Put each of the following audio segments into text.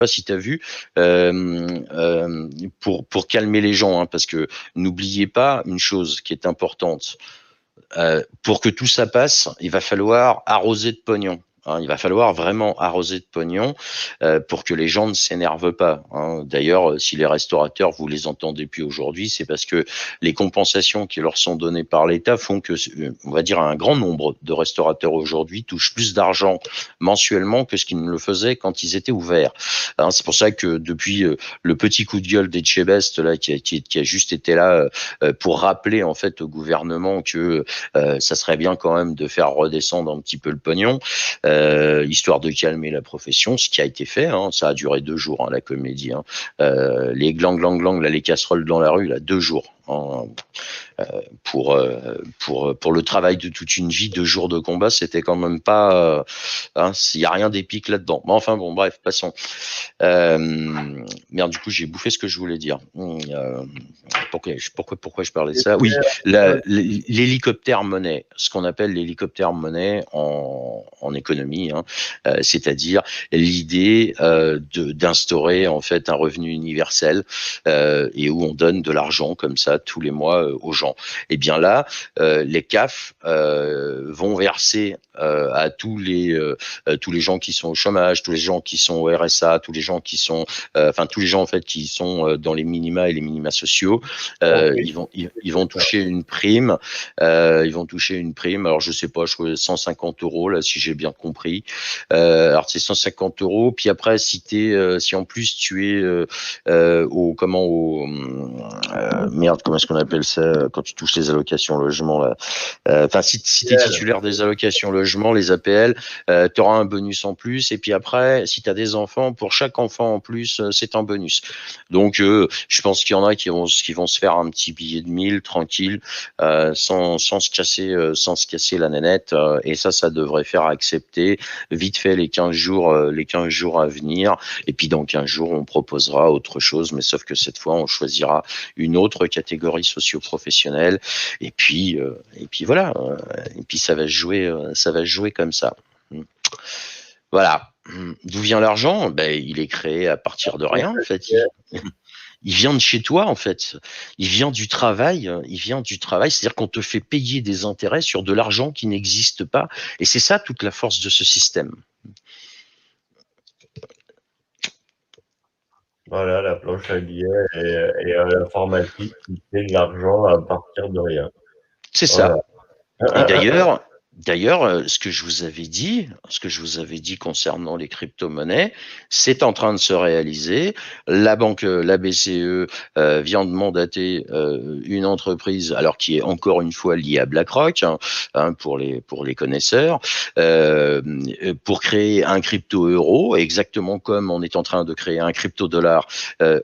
pas si tu as vu, pour calmer les gens, hein, parce que n'oubliez pas une chose qui est importante. Pour que tout ça passe, il va falloir arroser de pognon. Hein, il va falloir vraiment arroser de pognon pour que les gens ne s'énervent pas. Hein. D'ailleurs, si les restaurateurs, vous les entendez plus aujourd'hui, c'est parce que les compensations qui leur sont données par l'État font que, on va dire, un grand nombre de restaurateurs aujourd'hui touchent plus d'argent mensuellement que ce qu'ils ne le faisaient quand ils étaient ouverts. Hein, c'est pour ça que depuis le petit coup de gueule d'Etchebest là, qui a juste été là pour rappeler en fait au gouvernement que ça serait bien quand même de faire redescendre un petit peu le pognon, histoire de calmer la profession, ce qui a été fait. Hein, ça a duré 2 jours, hein, la comédie. Hein. Les glang, là, les casseroles dans la rue, là, 2 jours. Hein, pour le travail de toute une vie, 2 jours de combat, c'était quand même pas. Hein, il y a rien d'épique là-dedans. Mais enfin bon, bref, passons. Merde, du coup, j'ai bouffé ce que je voulais dire. Pourquoi je parlais de ça? Oui, l'hélicoptère monnaie, ce qu'on appelle l'hélicoptère monnaie en économie, hein, c'est-à-dire l'idée d'instaurer en fait un revenu universel et où on donne de l'argent comme ça tous les mois aux gens. Et bien là, les CAF vont verser à tous les gens qui sont au chômage, tous les gens qui sont au RSA, tous les gens qui sont, tous les gens en fait qui sont dans les minima et les minima sociaux, ils vont toucher une prime, Alors je sais pas, je crois 150 € là si j'ai bien compris. Alors c'est 150 €. Puis après si en plus tu es merde, comment est-ce qu'on appelle ça quand tu touches les allocations logement là. Si tu es titulaire des allocations logement, les APL, tu auras un bonus en plus. Et puis après, si tu as des enfants, pour chaque enfant en plus, c'est un bonus. Donc, je pense qu'il y en a qui vont se faire un petit billet de 1000 tranquille, sans se casser la nénette. Et ça devrait faire accepter vite fait les 15 jours à venir. Et puis dans 15 jours, on proposera autre chose, mais sauf que cette fois, on choisira une autre catégorie socio-professionnelle. Et puis voilà. Et puis ça va se jouer comme ça. Voilà. D'où vient l'argent? Ben, il est créé à partir de rien, en fait. Il vient de chez toi, en fait. Il vient du travail. C'est-à-dire qu'on te fait payer des intérêts sur de l'argent qui n'existe pas. Et c'est ça toute la force de ce système. Voilà, la planche à billets et l'informatique qui fait de l'argent à partir de rien. C'est Voilà. ça. Et d'ailleurs, ce que je vous avais dit concernant les crypto-monnaies, c'est en train de se réaliser. La BCE vient de mandater une entreprise, alors qui est encore une fois liée à BlackRock, pour les connaisseurs, pour créer un crypto-euro, exactement comme on est en train de créer un crypto-dollar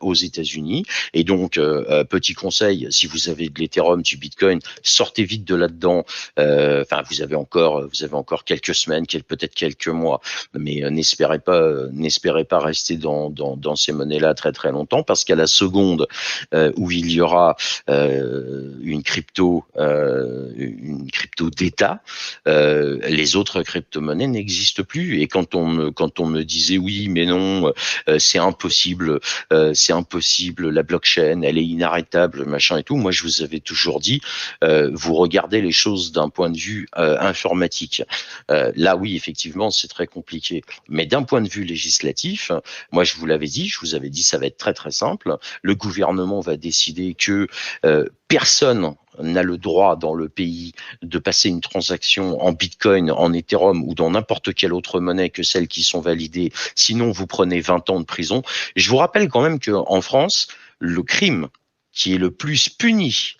aux États-Unis. Et donc, petit conseil, si vous avez de l'Ethereum, du Bitcoin, sortez vite de là-dedans. Vous avez encore quelques semaines, peut-être quelques mois, mais n'espérez pas rester dans ces monnaies-là très très longtemps, parce qu'à la seconde où il y aura une crypto d'État, les autres crypto-monnaies n'existent plus. Et quand on me disait oui, mais non, c'est impossible, la blockchain, elle est inarrêtable, machin et tout. Moi, je vous avais toujours dit, vous regardez les choses d'un point de vue informatique. Là, oui, effectivement, c'est très compliqué. Mais d'un point de vue législatif, moi, je vous avais dit, ça va être très, très simple. Le gouvernement va décider que personne n'a le droit dans le pays de passer une transaction en Bitcoin, en Ethereum ou dans n'importe quelle autre monnaie que celles qui sont validées. Sinon, vous prenez 20 ans de prison. Je vous rappelle quand même qu'en France, le crime qui est le plus puni,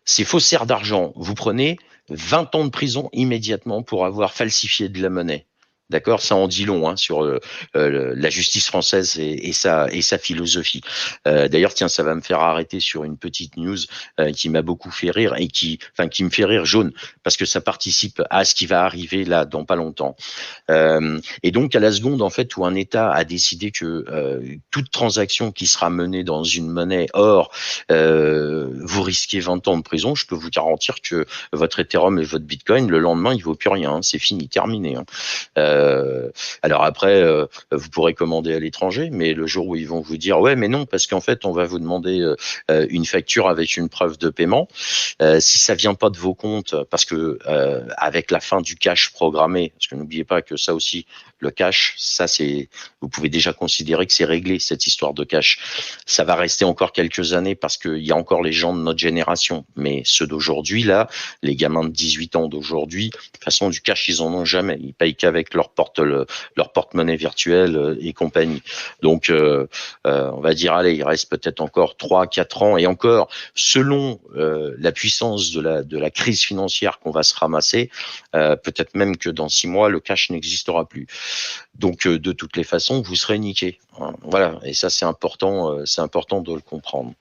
c'est faussaire d'argent. Vous prenez 20 ans de prison immédiatement pour avoir falsifié de la monnaie. D'accord, ça en dit long sur la justice française et sa philosophie. D'ailleurs, tiens, ça va me faire arrêter sur une petite news qui m'a beaucoup fait rire et qui me fait rire jaune, parce que ça participe à ce qui va arriver là dans pas longtemps. Et donc, à la seconde, en fait, où un État a décidé que toute transaction qui sera menée dans une monnaie or, vous risquez 20 ans de prison, je peux vous garantir que votre Ethereum et votre Bitcoin, le lendemain, il vaut plus rien. C'est fini, terminé. Alors après, vous pourrez commander à l'étranger, mais le jour où ils vont vous dire ouais, mais non, parce qu'en fait, on va vous demander une facture avec une preuve de paiement. Si ça vient pas de vos comptes, parce que avec la fin du cash programmé, parce que n'oubliez pas que ça aussi, le cash, ça c'est, vous pouvez déjà considérer que c'est réglé cette histoire de cash. Ça va rester encore quelques années parce qu'il y a encore les gens de notre génération, mais ceux d'aujourd'hui là, les gamins de 18 ans d'aujourd'hui, de toute façon du cash ils en ont jamais, ils payent qu'avec leur porte-monnaie virtuelle et compagnie. Donc on va dire allez, il reste peut-être encore 3-4 ans et encore selon la puissance de la crise financière qu'on va se ramasser, peut-être même que dans 6 mois le cash n'existera plus. Donc de toutes les façons, vous serez niqué. Voilà, et ça c'est important de le comprendre.